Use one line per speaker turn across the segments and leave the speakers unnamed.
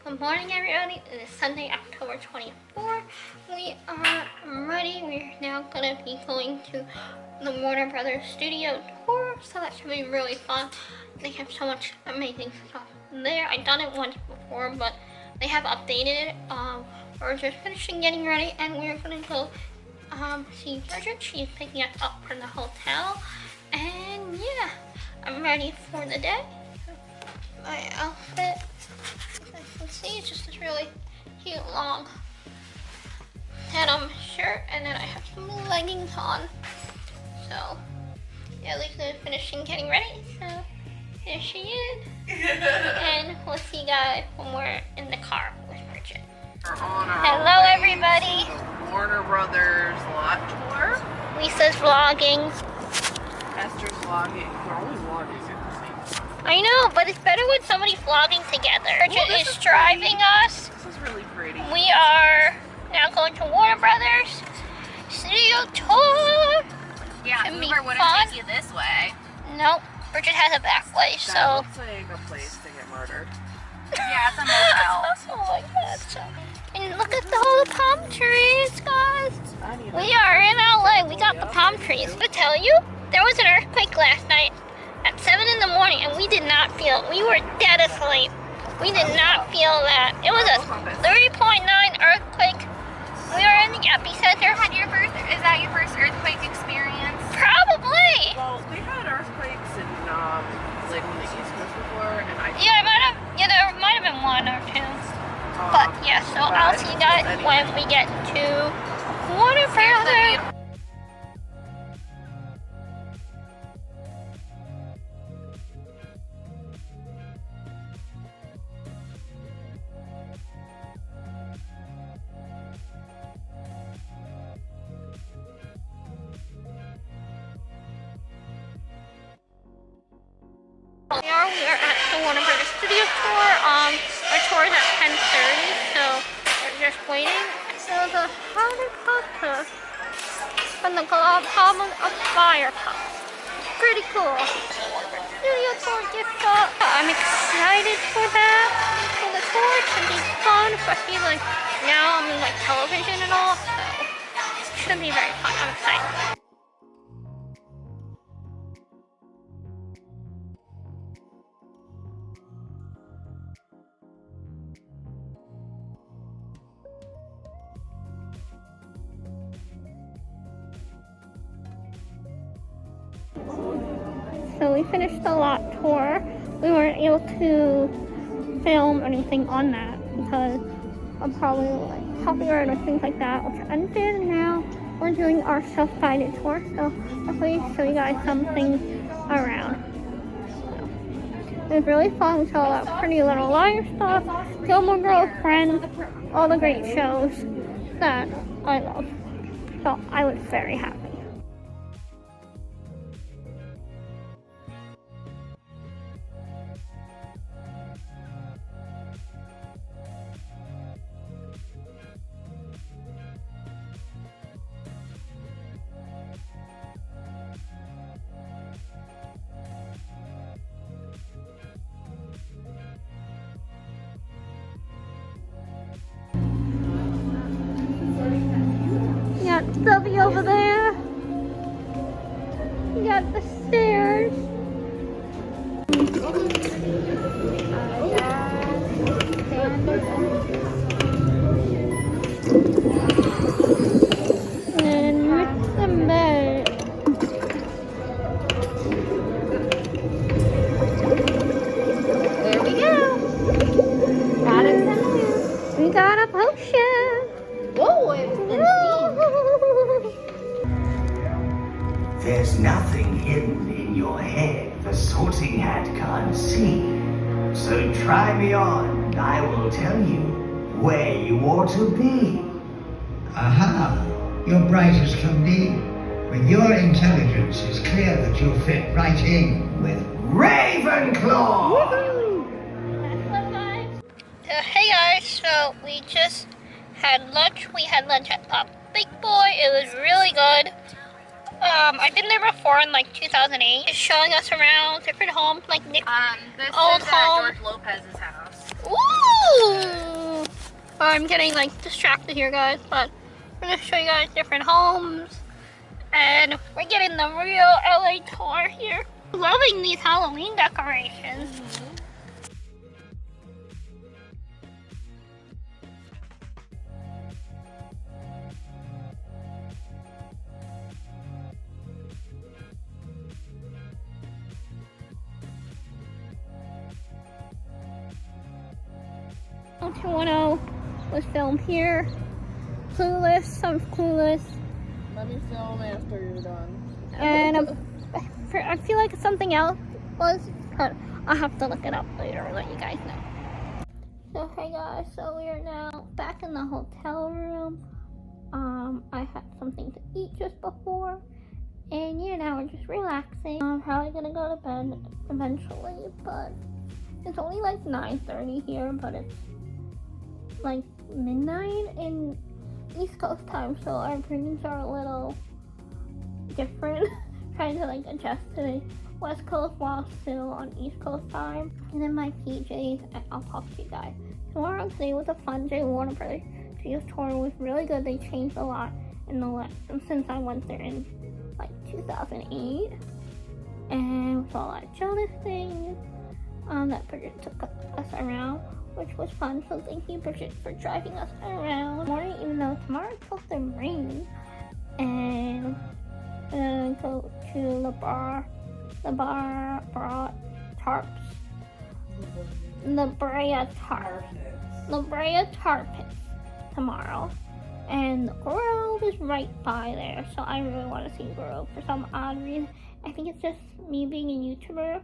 Good morning, everybody. It is Sunday, October 24th. We are ready. We're now going to be going to the Warner Brothers studio tour, so that should be really fun. They have so much amazing stuff there. I've done it once before, but they have updated it. We're just finishing getting ready, and we're going to go see Bridget. She's picking us up from the hotel, and yeah, I'm ready for the day. My outfit, as you can see, it's just this really cute long denim shirt, and then I have some leggings on. So yeah, Lisa is finishing getting ready, so here she is. And we'll see you guys when we're in the car with Bridget. Hello everybody!
The Warner Brothers lot tour.
Lisa's vlogging.
Esther's vlogging. We're always vlogging at the same time.
I know, but it's better when somebody's vlogging together. Bridget is driving us.
This is really pretty.
We are now going to Warner Brothers studio tour.
Yeah,
Should be
Uber wouldn't
fun.
take you this way.
Nope, Bridget has a back way,
That
so.
looks like a place to get murdered.
Yeah, it's a motel.
Oh my god. And look at all the palm trees, guys. We are in LA. We got the palm trees. To tell you, there was an earthquake last night at 7 in the morning, and we did not feel it. We were dead asleep. We did not feel that. It was a 3.9 earthquake. We were in the epicenter.
Is that your first earthquake experience?
Probably.
Well, we've had earthquakes in like on the East Coast before, and
Yeah, there might have been one or two. But yeah, so I'll see you guys when we get to Warner Brothers. We are at the Warner Brothers studio tour. Our tour is at 10:30, so we're just waiting. So the Harry Potter and the Goblin of Fire Cup. Pretty cool. Studio tour gift shop. I'm excited for that. For the tour, it should be fun, especially like now I'm in like television and all, so it should be very fun. I'm excited. So we finished the lot tour. We weren't able to film anything on that because of probably like copyright or things like that, which ended, and now we're doing our self-guided tour. So hopefully show you guys some things around. So, it was really fun. We saw that Pretty Little Liars stuff, Gilmore Girls, Friends, all the great shows that I love. So I was very happy. You got Stubby over there. You got the stairs. And with the bed. There we go. We got a potion.
Whoa, it's
There's nothing hidden in your head the sorting hat can't see. So try me on, and I will tell you where you ought to be.
Aha! You're bright as can be. With your intelligence, it's clear that you'll fit right in with
Ravenclaw!
Hey guys, so we just had lunch. We had lunch at the Big Boy. It was really good. I've been there before in like 2008. Just showing us around different homes, like Nick's
This
old
is
home.
George Lopez's house.
Ooh! I'm getting like distracted here, guys, but I'm gonna show you guys different homes. And we're getting the real LA tour here. Loving these Halloween decorations. .210 was filmed here. Clueless, some Clueless.
Let me film after you're done.
And I feel like something else was, but I'll have to look it up later and let you guys know. So hey guys, so we are now back in the hotel room. I had something to eat just before, and yeah, now we're just relaxing. I'm probably gonna go to bed eventually, but it's only like 9:30 here, but it's like midnight in East Coast time, so our brains are a little different. Trying to like adjust to the West Coast while still on East Coast time. And in my PJs, and I'll talk to you guys tomorrow. Today was a fun day. Warner Brothers Studios tour was really good. They changed a lot in the since I went there in like 2008, and we saw a lot of Jonas things. That Bridget took us around, which was fun. So thank you, Bridget, for driving us around. Morning, even though tomorrow it's supposed to rain, and then go to the bar brought tarps. The Brea Tar Pits tomorrow. And the Grove is right by there, so I really want to see Grove for some odd reason. I think it's just me being a YouTuber.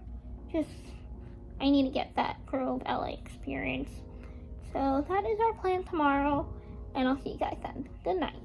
I need to get that Grove LA experience. So that is our plan tomorrow, and I'll see you guys then. Good night.